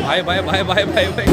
भाई भाई भाई भाई भाई भाई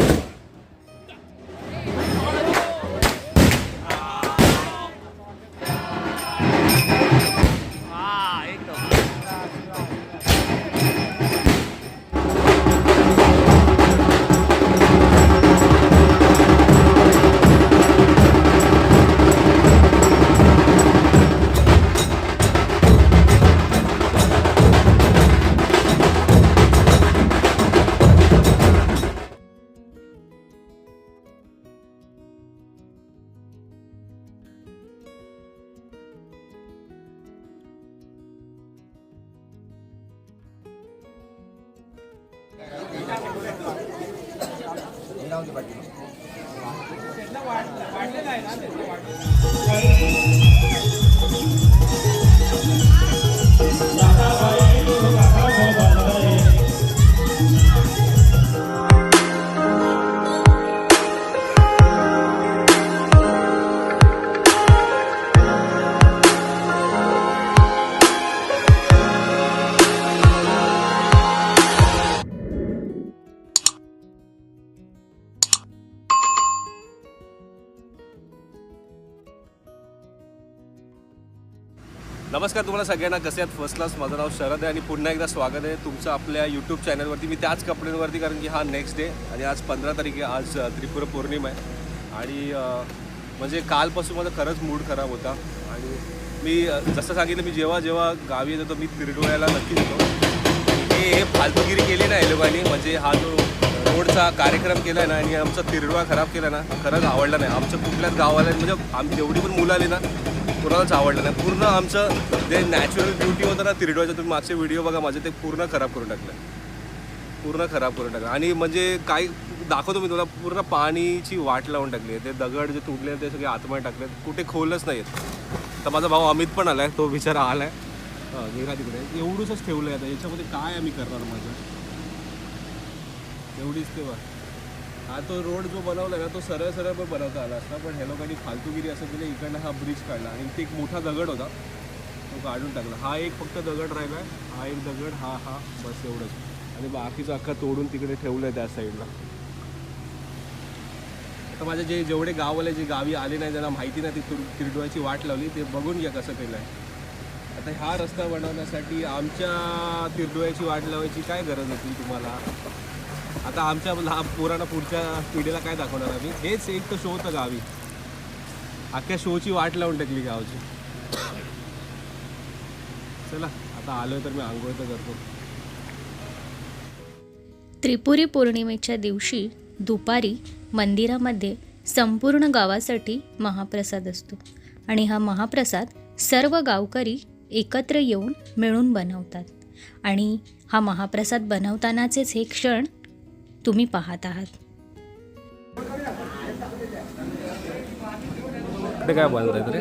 नमस्कार तुम्हाला सगळ्यांना, कसे आहात? First class. माझं नाव शरद आहे आणि पुन्हा एकदा स्वागत आहे तुमचं आपल्या यूट्यूब चॅनलवरती. मी त्याच कपड्यांवरती, कारण की हा नेक्स्ट डे आणि आज 15 तारीख आहे. आज त्रिपुरा पौर्णिमा आहे आणि म्हणजे कालपासून माझा खरंच मूड खराब होता. आणि मी जसं सांगितलं, मी जेव्हा जेव्हा गावी येतो मी तिरडोळ्याला नक्कीच येतो. हे फालतूगिरी केली ना या लोकांनी, म्हणजे हा जो रोडचा कार्यक्रम केला आहे ना आणि आमचा तिरडोळा खराब केला ना, खरंच आवडला नाही. आमच्या कुठल्याच गावाला म्हणजे जेवढी पण मुलं आली ना कोणालाच आवडलं नाही. पूर्ण आमचं जे नॅचरल ब्युटी होतं ना तिरडोळ्याचं, तुम्ही मागचे व्हिडिओ बघा माझे, ते पूर्ण खराब करून टाकलं. आणि म्हणजे काय दाखवतो मी तुला, पूर्ण पाणीची वाट लावून टाकली आहे. ते दगड जे तुटले ते सगळे आतमध्ये टाकले, कुठे खोलच नाही आहेत. तर माझा भाऊ अमित पण आला आहे, तो बिचारा आला आहे, गेला तिकडे. एवढंच ठेवलं आहे आता, याच्यामध्ये काय आम्ही करणार? माझं एवढीच तेव्हा हा तो रोड जो बनवला ना तो सरळ सरळ पण बनवता आला असता, पण ह्या लोकांनी फालतूगिरी असं केलं. इकडनं हा ब्रिज काढला आणि इथे एक मोठा दगड होता तो काढून टाकला. हा एक फक्त दगड राहिला आहे, हा एक दगड, हा बस एवढंच. आणि बाकीचं अख्खा तोडून तिकडे ठेवलं आहे त्या साईडला. आता माझे जेवढे गाववाले जे गावी आले नाही, ज्यांना माहिती नाही ती तिरडोळ्याची वाट लावली, ते बघून घ्या कसं केलं आहे. आता हा रस्ता बनवण्यासाठी आमच्या तिरडोळ्याची वाट लावायची काय गरज होती तुम्हाला? आता आमच्या पोरांना, पुढच्या पिढीला काय दाखवणार आम्ही? हेच एक तर शो होतं गावी, अख्ख्या शोची वाट लावून टाकली गावची. चला आता आलोय तर मी आंघोळ तर करतो. त्रिपुरी पौर्णिमेच्या दिवशी दुपारी मंदिरामध्ये संपूर्ण गावासाठी महाप्रसाद असतो आणि हा महाप्रसाद सर्व गावकरी एकत्र येऊन मिळून बनवतात. आणि हा महाप्रसाद बनवतानाचेच हे क्षण तुम्ही पाहत आहात. काय बोलताय तरी?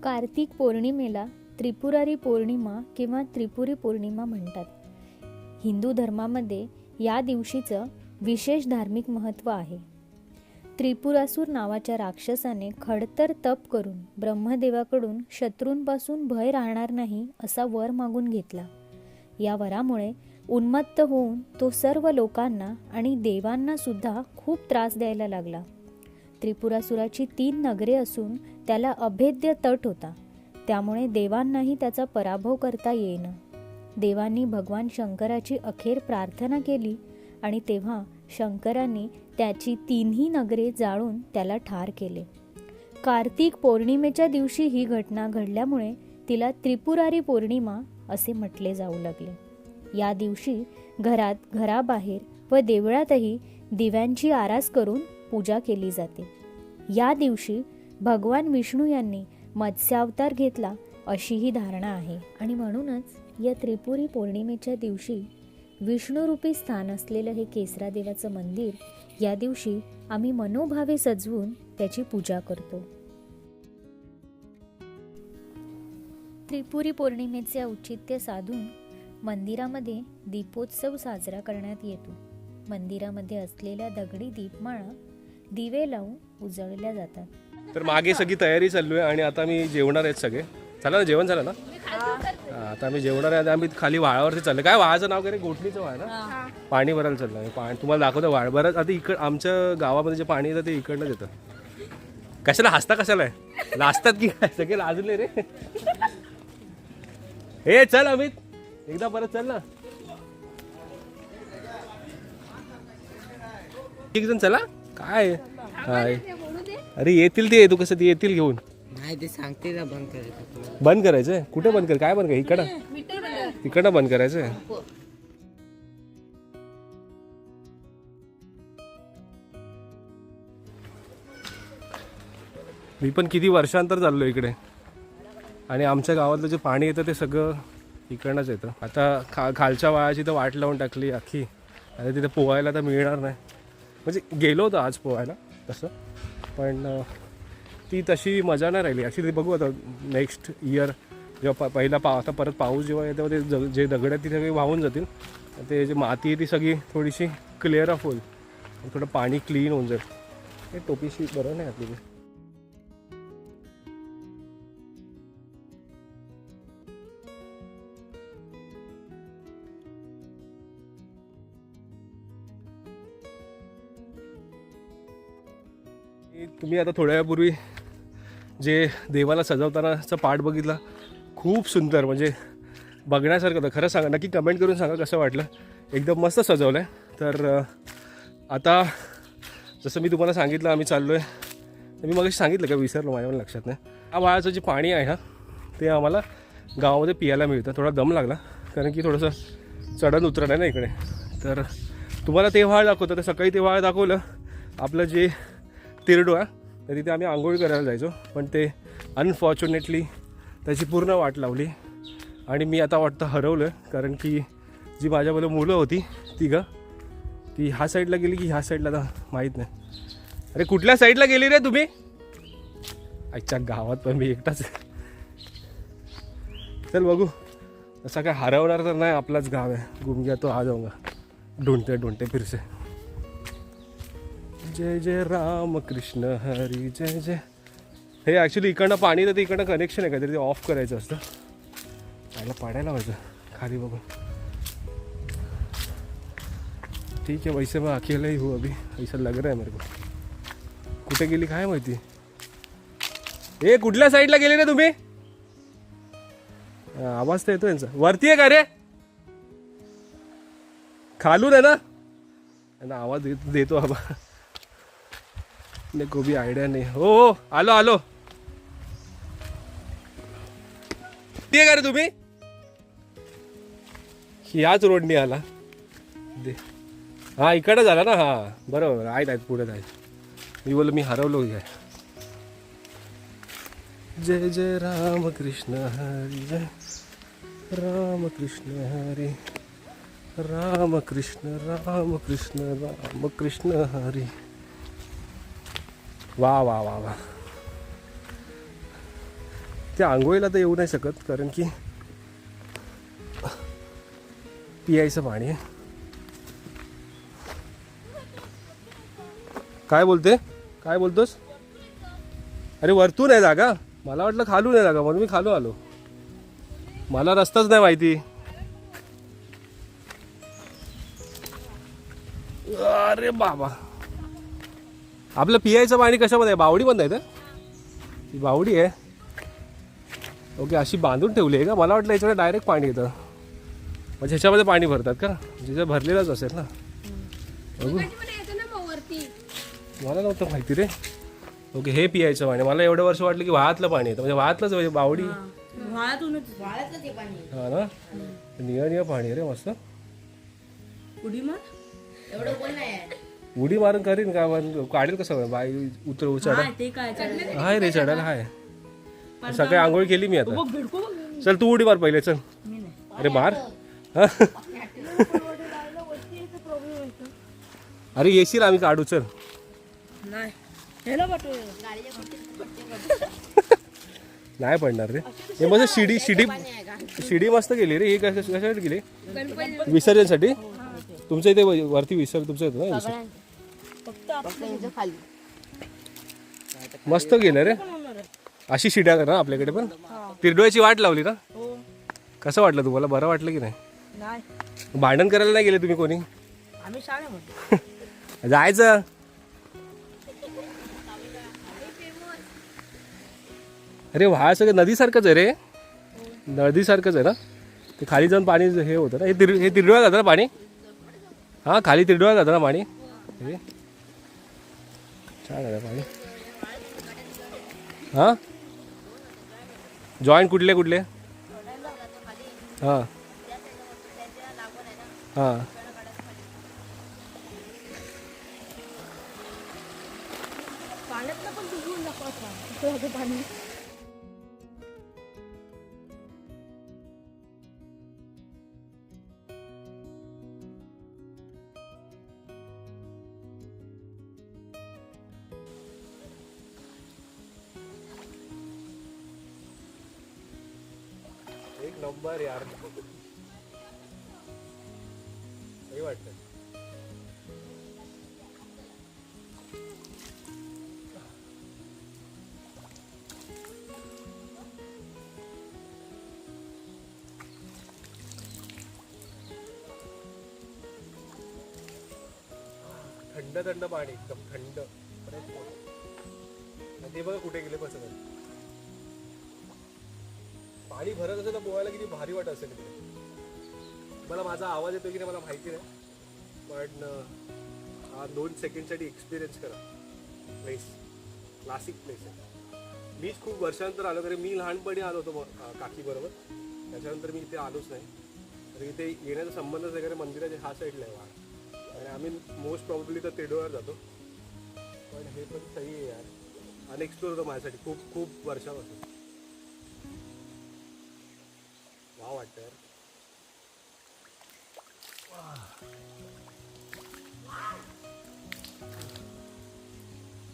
कार्तिक पौर्णिमेला त्रिपुरारी पौर्णिमा किंवा त्रिपुरी पौर्णिमा म्हणतात. हिंदू धर्मामध्ये या दिवशीचं विशेष धार्मिक महत्त्व आहे. त्रिपुरासूर नावाच्या राक्षसाने खडतर तप करून ब्रह्मदेवाकडून शत्रूंपासून भय राहणार नाही असा वर मागून घेतला. या वरामुळे उन्मत्त होऊन तो सर्व लोकांना आणि देवांना सुद्धा खूप त्रास द्यायला लागला. त्रिपुरासुराची 3 नगरे असून त्याला अभेद्य तट होता, त्यामुळे देवांनाही त्याचा पराभव करता येईना. देवांनी भगवान शंकराची अखेर प्रार्थना केली आणि तेव्हा शंकरांनी त्याची 3ही नगरे जाळून त्याला ठार केले. कार्तिक पौर्णिमेच्या दिवशी ही घटना घडल्यामुळे तिला त्रिपुरारी पौर्णिमा असे म्हटले जाऊ लागले. या दिवशी घरात, घराबाहेर व देवळातही दिव्यांची आरास करून पूजा केली जाते. या दिवशी भगवान विष्णू यांनी मत्स्यावतार घेतला अशी ही धारणा आहे आणि म्हणूनच या त्रिपुरी पौर्णिमेच्या दिवशी विष्णुरूपी स्थान असलेलं हे केसरा देवाचं मंदिर या दिवशी आम्ही मनोभावे सजवून त्याची पूजा करतो. त्रिपुरी पौर्णिमेचे औचित्य साधून मंदिरामध्ये दीपोत्सव साजरा करण्यात येतो. मंदिरामध्ये असलेल्या दगडी दीपमाळा दिवे लावून उजळल्या जातात. तर मागे सगळी तयारी चालू आहे आणि आता मी जेवणार आहेत सगळे. चला ना, जेवण झालं ना? आता आम्ही जेवणार आहे. आम्ही खाली वाळावरती चाललो. काय वाळाचं नाव काय रे? गोठणीचं वाळ ना? पाणी भरायला चाललं. पाणी तुम्हाला दाखवतो वाळ. बरं आता इकड आमच्या गावामध्ये जे पाणी येतं ते इकडनंच येतं. कशाला हसता, कशाला आहे? लाजतात की काय? सगळे लाजले रे. हे चल अमित, एकदा परत चल ना. एक जण चला. काय काय अरे येतील ते, तू कसं ते येतील घेऊन. नाही ते सांगते ना बंद करायचं. बंद करायचंय? कुठे बंद कर? काय बंद कर? इकडं तिकडं बंद करायचंय. मी पण किती वर्षांतर चाललो इकडे आणि आमच्या गावातलं जे पाणी येतं ते सगळं इकडनंच येतं. आता खालच्या वाळाची तर वाट लावून टाकली अख्खी. आणि तिथे पोहायला तर मिळणार नाही. म्हणजे गेलो होतो आज पोहायला तसं, पण ती तशी मजा नाही राहिली. ॲक्च्युली बघू आता नेक्स्ट इयर जेव्हा पहिला आता परत पाऊस जेव्हा येतो ते जे दगड आहेत ती सगळी वाहून जातील. ते जे माती आहे ती सगळी थोडीशी क्लिअर ऑफ होईल. थोडं पाणी क्लीन होऊन जाईल. हे टोपीशी बरं नाही आपली. तुम्ही आता थोड्या वेळापूर्वी जे देवाला सजवतानाचा पाठ बघितला, खूप सुंदर, म्हणजे बघण्यासारखं होतं. खरं सांगा, नक्की कमेंट करून सांगा कसं वाटलं. एकदम मस्त सजवलं आहे. तर आता जसं मी तुम्हाला सांगितलं आम्ही चाललो आहे. मी मगाशी सांगितलं का? विसरलो, माझ्या लक्षात नाही. हा वाळाचं जे पाणी आहे ना ते आम्हाला गावामध्ये पियायला मिळतं. थोडा दम लागला कारण की थोडंसं चढण उतरण आहे ना इकडे. तर तुम्हाला ते व्हाळ दाखवतं. तर सकाळी ते व्हाळ दाखवलं आपलं जे तिरडो आहे, तर तिथे आम्ही आंघोळ करायला जायचो. पण ते अनफॉर्च्युनेटली त्याची पूर्ण वाट लावली आणि मी आता वाटतं हरवलं. कारण की जी माझ्याबरोबर मुलं होती ती ह्या साईडला गेली की ह्या साईडला, आता माहीत नाही. अरे कुठल्या साईडला गेली रे तुम्ही? आजच्या गावात पण मी एकटाच. चल बघू. तसा काय हरवणार तर नाही, आपलाच गाव आहे. घूम गया तो आ जाऊंगा, ढूंढते ढूंढते फिरसे. जय जय राम कृष्ण हरी जय जय. हे ॲक्च्युली इकडनं पाणी तर इकडनं कनेक्शन आहे काहीतरी, ते ऑफ करायचं असतं. त्याला पाडायला व्हायचं खाली बघून. ठीक आहे, वैसे मैं अकेला ही हूँ अभी, ऐसा लग रहा है मेरे को. कुठे गेली काय माहिती. ए कुठल्या साईडला गेली रे तुम्ही? आवाज तर येतो यांचा. वरती आहे का रे? खालून आहे ना? आवाज देतो आबा. नाही को भी आयडिया नाही. हो आलो आलो. ते का रे तुम्ही? याच रोडनी आला. हा इकडं झाला ना. हा बरोबर, आहेत पुढे आहेत. मी बोललो मी हरवलो आहे. जय जय राम कृष्ण हरी जय राम कृष्ण हरी राम कृष्ण राम कृष्ण राम कृष्ण हरी. वा वा वा वा. त्या आंघोळीला तर येऊ नाही शकत कारण की पियायचं पाणी आहे. काय बोलते? काय बोलतोस? अरे वरतून आहे जागा. मला वाटलं खालून आहे जागा, म्हणून मी खालून आलो. मला रस्ताच नाही माहिती. अरे बाबा, आपलं पियायचं पाणी कशामध्ये आहे? बावडी बंद आहे. ती बावडी आहे. ओके, अशी बांधून ठेवली आहे का? मला वाटलं याच्याकडे डायरेक्ट पाणी येतं. म्हणजे ह्याच्यामध्ये पाणी भरतात का? जिथे भरलेलंच असेल ना. बघू, मला नव्हतं माहिती रे. ओके, हे पियायचं पाणी. मला एवढं वर्ष वाटलं की वाहातलं पाणी येतं. म्हणजे वाहातलंच म्हणजे बावडी. हा ना, निळं निळं पाणी आहे रे मस्त. उडी मारून करीन का? काढेल कसं? बाई उतरवू चढा हाय रे, चढायला हाय. सकाळी आंघोळ केली मी आता. चल तू उडी मार पहिले. चल. अरे मार. अरे येशील आम्ही काढू चल. नाही नाही पडणार रे. हे मस्त शिडी शिडी शिडी मस्त गेली रे. हे कशासाठी गेली? विसर्जनसाठी. तुमच्या इथे वरती विसर्जन तुमचं येतं ना विसर्जन. मस्त गेलं रे. अशी शिड्या कर ना आपल्याकडे पण. तिरडोळ्याची वाट लावली ना. कसं वाटलं तुम्हाला? बरं वाटलं की नाही? भांडण करायला नाही गेले तुम्ही कोणी? आम्ही शाळेमध्ये जायचं. अरे व्हा सगळं नदीसारखंच आहे रे. नदीसारखंच आहे ना ते. खाली जाऊन पाणी हे होतं ना. हे तिरडोळ्यात जातं ना पाणी. हां खाली तिरडोळ्यात जातं ना पाणी. हे छान आहे पाणी. हां जॉईंट कुठले कुठले? हां हां एक नंबर यार. हे वाटतं थंड थंड पाणी एकदम थंड. ते बघा कुठे गेले बस. पाणी भरत असेल तर पोहायला किती भारी वाटत असेल तिथे. मला माझा आवाज येतो की नाही मला माहिती नाही, पण हा 2 सेकंडसाठी एक्सपिरियन्स करा. प्लेस क्लासिक प्लेस आहे. मीच खूप वर्षानंतर आलो. तरी मी लहानपणी आलो होतो काकी बरोबर. त्याच्यानंतर मी इथे आलोच नाही. तर इथे येण्याचा संबंधच वगैरे मंदिराच्या हा साईडला आहे वाढ. आणि आम्ही मोस्ट प्रॉब्ली तर तेडोळ्यावर जातो. पण हे पण सही आहे यार. अनएक्सप्लोर होतं माझ्यासाठी खूप खूप वर्षापासून. वाव वाटतं यार.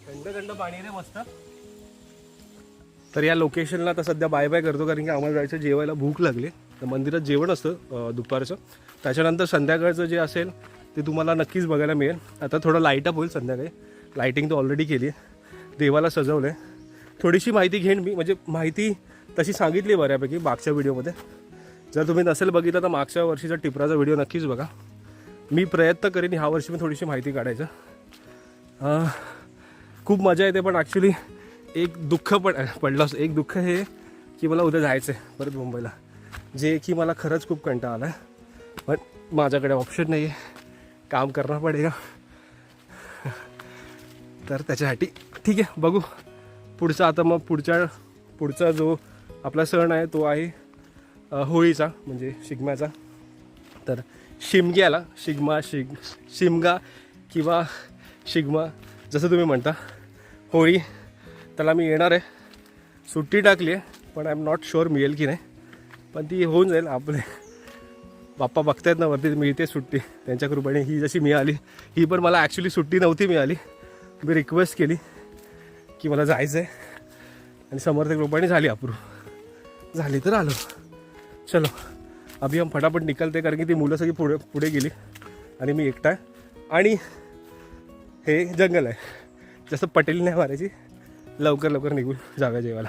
थंड थंड पाणी रे मस्त. तर या लोकेशनला आता सध्या बाय बाय करतो, कारण की आम्हाला जायचं जेवायला. भूक लागली. तर मंदिरात जेवण असतं दुपारचं. त्याच्यानंतर संध्याकाळचं जे असेल ते तुम्हाला नक्कीच बघायला मिळेल. आता थोडं लाईटअप होईल संध्याकाळी. लाईटिंग तर ऑलरेडी केली आहे. देवाला सजवलं आहे. थोडीशी माहिती घेईन मी, म्हणजे माहिती तशी सांगितली बऱ्यापैकी मागच्या व्हिडिओमध्ये. जर तुम्ही नसेल बघितलं तर मागच्या वर्षीचा टिपराचा व्हिडिओ नक्कीच बघा. मी प्रयत्न करेन ह्या वर्षी मी थोडीशी माहिती काढायचं. खूप मजा येते. पण ॲक्च्युली एक दुःख पडलं असं. एक दुःख हे की मला उद्या जायचं आहे परत मुंबईला, जे की मला खरंच खूप कंटाळा आला आहे. पण माझ्याकडे ऑप्शन नाही आहे. काम करणं पडेगा. तर त्याच्यासाठी ठीक आहे बघू पुढचा. आता मग पुढचा जो आपला सण आहे तो आहे होळीचा, म्हणजे शिगम्याचा. तर शिमग्याला शिमगा किंवा शिगमा जसं तुम्ही म्हणता, होळी, त्याला मी येणार आहे. सुट्टी टाकली आहे पण आय एम नॉट शुअर मिळेल की नाही, पण ती होऊन जाईल. आपले बाप्पा बघतायत ना वरती, मिळते सुट्टी त्यांच्या कृपेने. ही जशी मिळाली, ही पण मला ॲक्च्युली सुट्टी नव्हती मिळाली. मी रिक्वेस्ट केली की मला जायचं आहे आणि समर्थक कृपेने झाली अप्रूव्ह. झाली तर आलो. चलो अभि हम फटाफट निकलते, कारण की ती मुलं सगळी पुढे गेली आणि मी एकटा आहे. आणि हे जंगल आहे. जसं पटेल नाही मारायची. लवकर निघून जाऊया जेवायला.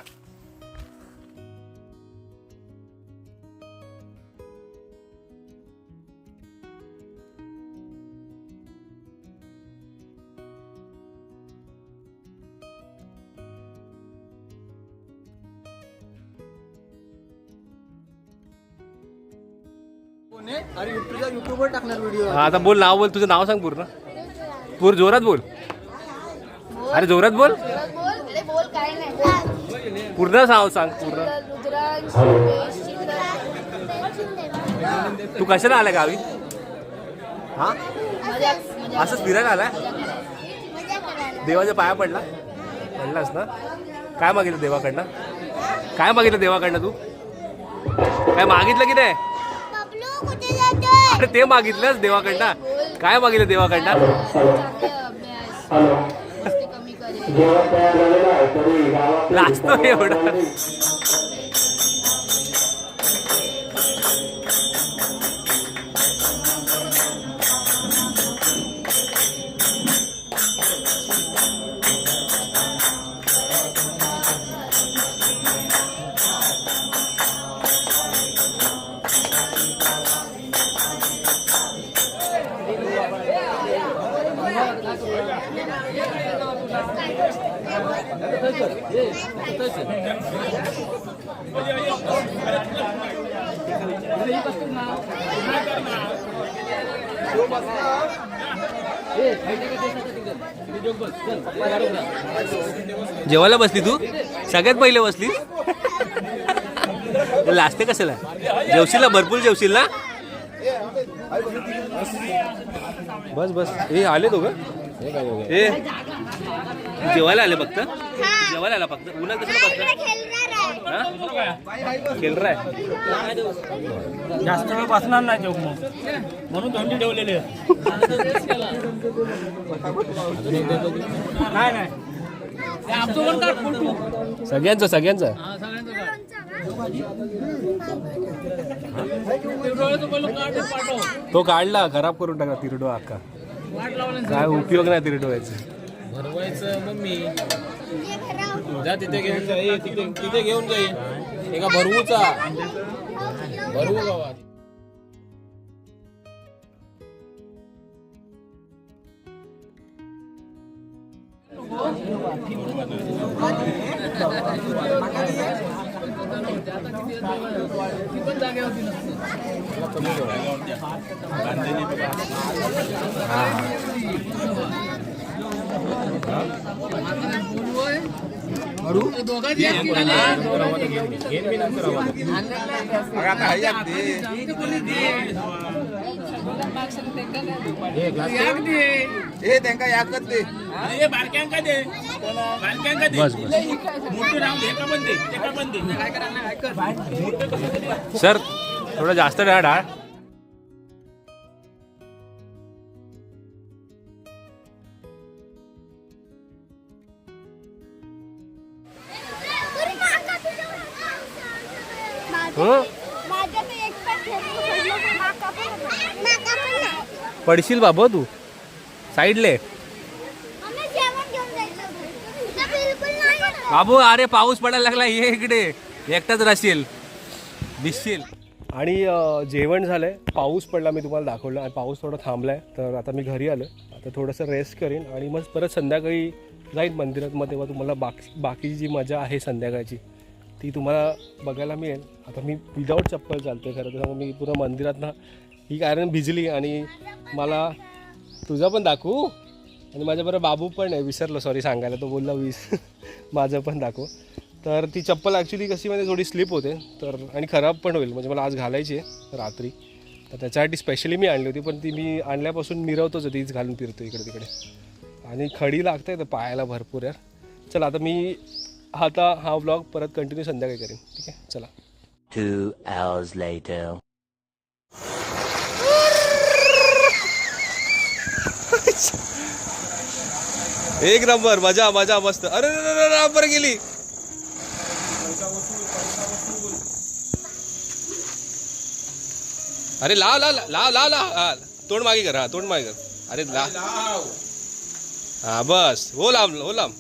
अरे युट्यूबवर टाकणार व्हिडिओ. हा आता बोल, नाव बोल. तुझं नाव सांग पूर्ण जोरात बोल. अरे जोरात बोल. पूर्ण नाव सांग पूर्ण. तू कशाला आलाय गावी? हा असंच फिरायला आलाय? देवाच्या पाया पडलास ना? काय मागितलं देवाकडनं? तू काय मागितलं की नाही? अरे ते मागितलंस देवाकडनं? काय मागितलं देवाकडनं? लाजतो एवढा. जेवायला बसली तू? सगळ्यात पहिले बसली. लाजते कशाला? जेवशील ना, भरपूर जेवशील ना. बस बस. हे आले दोघं. हे जेवायला आले फक्त. जेवायला आला फक्त. उन्हात कसं फक्त खेळ राय. जास्त वेळ बसणार नाही जेवण म्हणून धोंडी ठेवलेले. नाही नाही सगळ्यांचं सगळ्यांचं. तो काढला, खराब करून टाकला तिरडो अक्का. काय उपयोग नाही तिरडो यायचा. भरवायचं मम्मी जा तिथे घेऊन जा. तिथे घेऊन जाईल एका भरवूचा भरवू गावात. बस सर थोडं जास्त डाळ डाळ. पडशील बाबा तू साईडले. बाबू अरे पाऊस पडायला लागला, ये इकडे. एकटाच राहशील, दिसशील. आणि जेवण झालंय, पाऊस पडला, मी तुम्हाला दाखवलं. आणि पाऊस थोडा थांबलाय, तर आता मी घरी आलो. आता थोडंसं रेस्ट करीन आणि मग परत संध्याकाळी जाईन मंदिरात. मग तेव्हा तुम्हाला बाकीची जी मजा आहे संध्याकाळची ती तुम्हाला बघायला मिळेल. आता मी विदाऊट चप्पल चालतोय खरं तर. मी पुन्हा मंदिरात ना ही कारण भिजली. आणि मला तुझं पण दाखवू, आणि माझ्याबरोबर बाबू पण आहे, विसरलो सॉरी सांगायला. तो बोलला माझं पण दाखवू. तर ती चप्पल ॲक्च्युली कशी म्हणजे थोडी स्लिप होते तर, आणि खराब पण होईल. म्हणजे मला आज घालायची आहे रात्री, तर त्याच्यासाठी स्पेशली मी आणली होती. पण ती मी आणल्यापासून मिरवतोच, तीच घालून फिरतो इकडे तिकडे. आणि खडी लागते तर पायाला भरपूर यार. चला आता मी आता हा व्लॉग परत कंटिन्यू संध्याकाळी करेन, ठीक आहे. चला. 2 hours later. एक नंबर, मजा मजा मस्त. अरे नंबर गेली. अरे लाव लाव लाव लाव लाव. तोंड मागे कर. हा तोंड मागे कर. अरे लाव. हा बस. हो लांब हो लांब.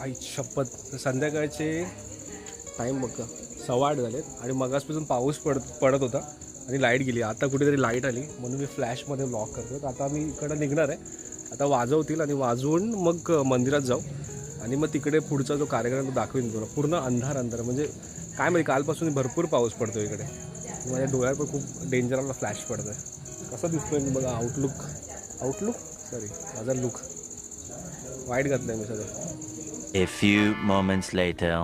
आई शपथ. संध्याकाळचे टाईम बघा 8:15 झालेत. आणि मगासपासून पाऊस पडत होता आणि लाईट गेली. आता कुठेतरी लाईट आली म्हणून मी फ्लॅशमध्ये व्लॉग करतो. तर आता मी इकडं निघणार आहे. आता वाजवतील आणि वाजवून मग मंदिरात जाऊ. आणि मग तिकडे पुढचा जो कार्यक्रम तो दाखवेन तुला. पूर्ण अंधार म्हणजे काय माहिती, कालपासून भरपूर पाऊस पडतो इकडे. माझ्या डोळ्यात पण खूप डेंजरला फ्लॅश पडतो आहे. कसं दिसतोय मी बघा. आउटलुक सॉरी माझा लुक वाईट घातलं आहे मी सगळं. A few moments later.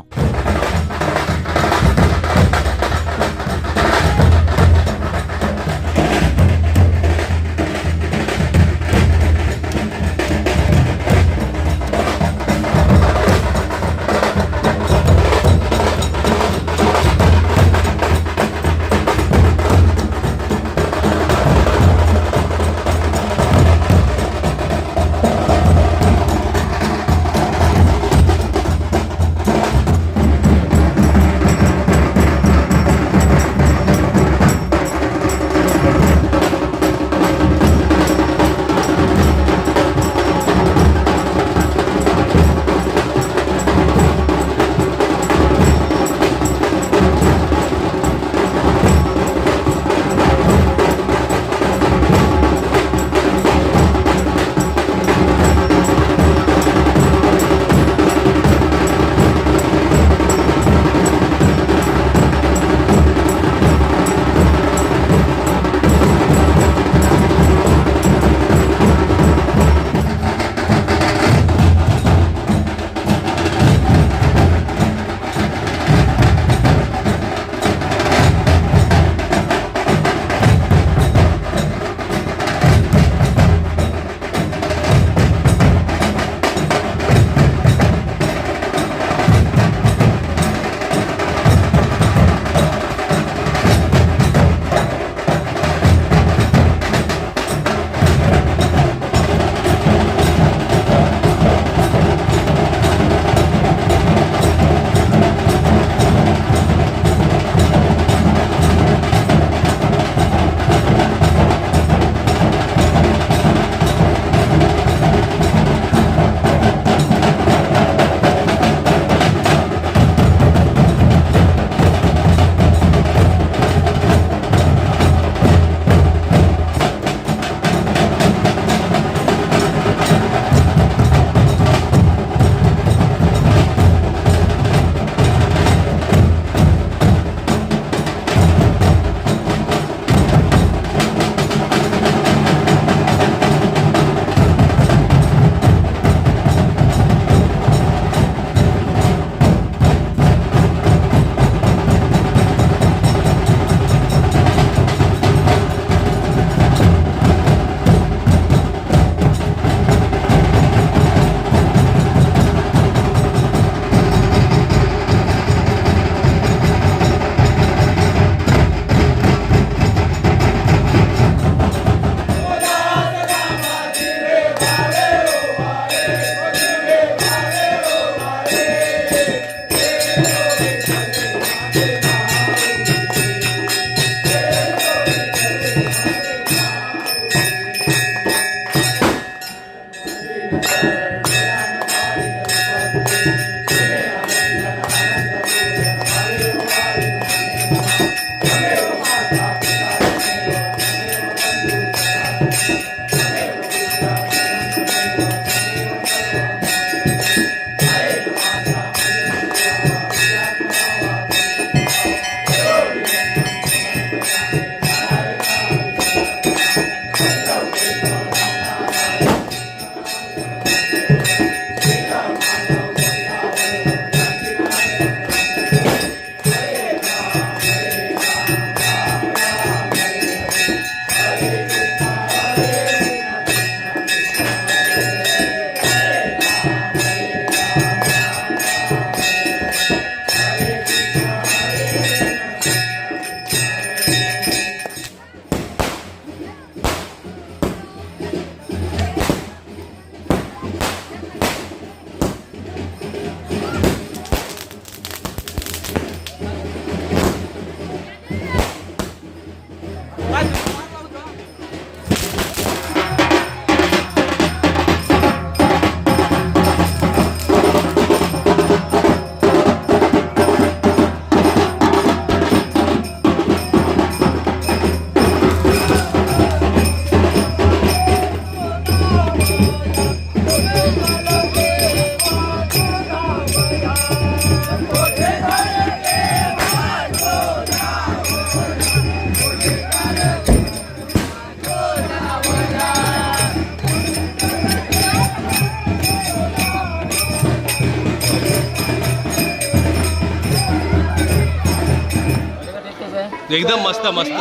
एकदम मस्त मस्त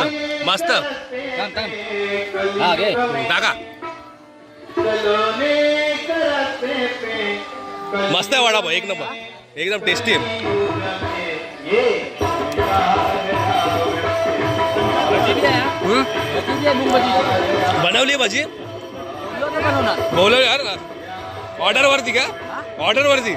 मस्त हा घे टाका. मस्त आहे वडापाव, एक नंबर, एकदम टेस्टी आहे. बनवली भाजी बोलवली यार ऑर्डरवरती का? ऑर्डरवरती.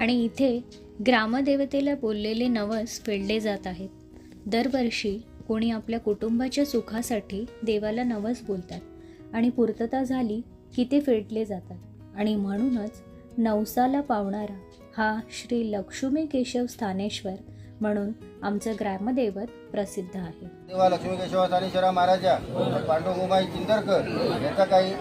आणि इथे ग्रामदेवतेला बोललेले नवस फेडले जात आहेत. दरवर्षी कोणी आपल्या कुटुंबाच्या सुखासाठी देवाला नवस बोलतात आणि पूर्तता झाली की ते फेडले जातात आणि म्हणूनच नवसाला पावणारा हा श्री लक्ष्मी केशव स्थानेश्वर म्हणून आमचं ग्रामदैवत प्रसिद्ध आहे. देवा लक्ष्मी केशव स्थानेश्वरा महाराजा पांडुरंगाई चिंदरकर यांचा काही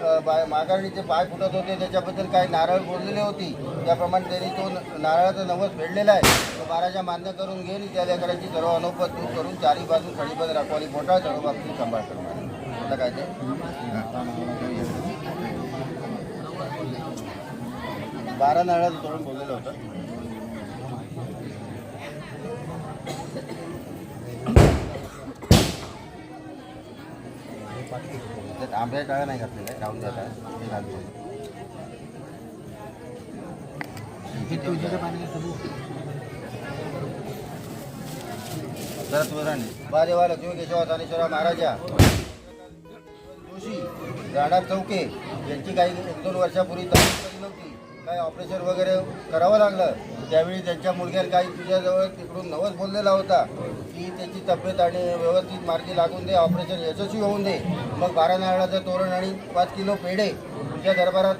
माघारणीचे पाय फुटत होते, त्याच्याबद्दल काही नारळ बोललेली होती, त्याप्रमाणे त्यांनी तो नारळाचा नवस फेडलेला आहे. तो महाराजा मान्य करून घेईल. त्या लेकराची सर्व अनौपत दूर करून चारी बाजू खडीबंद राखवाली मोठा सर्व बाबतीत सांभाळ करणार. आता काय ते 12 नारळाचं तोडून बोललेलं होतं. आंब्याच्या टाळा नाही घातलेला आहे, राहून द्या हे घालतो. जरा तुझं बादेवा लक्ष्मी केशवा तानेश्वरा महाराजा जोशी राणा चौके यांची काही 1-2 वर्षापूर्वी तब्येत बरी नव्हती, काही ऑपरेशन वगैरे करावं लागलं. त्यावेळी त्यांच्या मुलग्याला काही तुझ्याजवळ तिकडून नवस बोललेला होता की त्याची तब्येत आणि व्यवस्थित मार्गी लागून दे, ऑपरेशन यशस्वी होऊन दे. मग 12 नारळाचं तोरण आणि 5 किलो पेढे तुझ्या दरबारात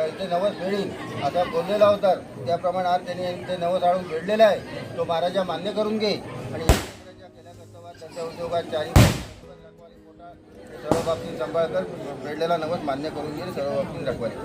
इथे नवस फेडील आता बोललेला होता. त्याप्रमाणे आज त्यांनी ते नवस आणून फेडलेला आहे. तो महाराजा मान्य करून घे आणि केल्या कर्तव्यात त्यांच्या उद्योगात चारी सर्व बाबतीत सांभाळ कर. फेडलेला नवस मान्य करून घे, सर्व बाबतीत दाखवायला.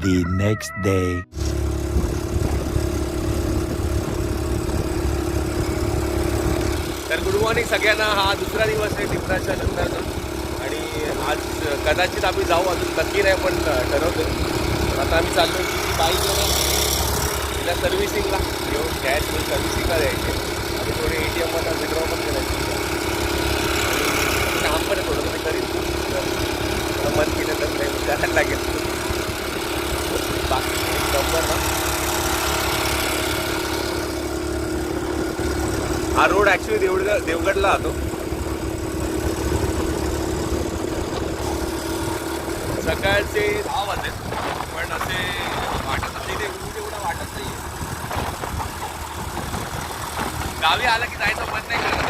The next day. तर गुड मॉर्निंग सगळ्यांना. हा दुसरा दिवस आहे टिपराच्या लग्नाचा आणि आज कदाचित आम्ही जाऊ, अजून नक्की नाही पण ठरवतो. आता आम्ही चाललो की बाईक तिला सर्व्हिसिंगला घेऊन गॅस सर्व्हिसिंगला द्यायचे आणि थोडे ATMला विड्रॉ पण करायचे. काम पण थोडं मी करीन, मन केलं तर काही करायला लागेल. बाकी नंबर ना हा रोड ॲक्च्युली देवगडला जातो. सकाळचे 10 वाजले पण असे वाटत असे एवढं वाटत नाही. गावी आलं की जायचं मन नाही करत.